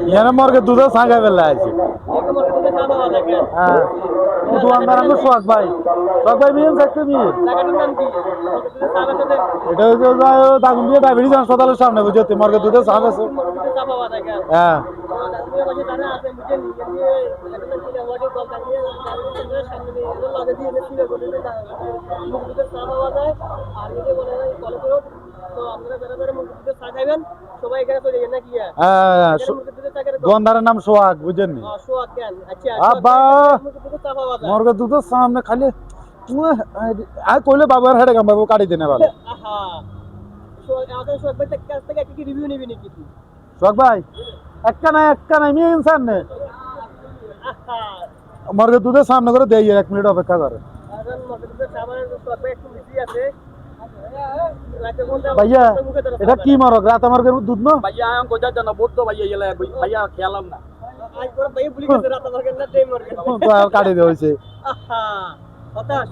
ইয়ার মর্গে দুধে ছাগা বেলা আছে হ্যাঁ দোকানদার আমি সোহাগ ভাই মিল দেখতে মিল এটা হচ্ছে দাগুন দিয়ে ডায়াবেটিস হাসপাতালের সামনে বুঝতে মর্গে দুধে ছাগ আছে হ্যাঁ দোকানদারের নাম সোহাগ বুঝেন নি আব্বা মর্গে দুধের সামনে খালি আর কইলে বাবু আর হেডে কাম বাবু কাটি দেনে ভালো সোহাগ ভাই একটা নাই আমি ইনসান নে মর্গে দুধের সামনে করে দেই 1 মিনিট অপেক্ষা করে ভাইয়া এটা কি মরক রাত আমার দুধ না ভাইয়া আমি কোজা জানা বলতো ভাইয়া এলে ভাইয়া খেয়ালাম না আজ করে ভাইয়া ভুলি গেছে রাত আমার না টাইম মরগে তো কাটি দেওয়া হইছে হতাশ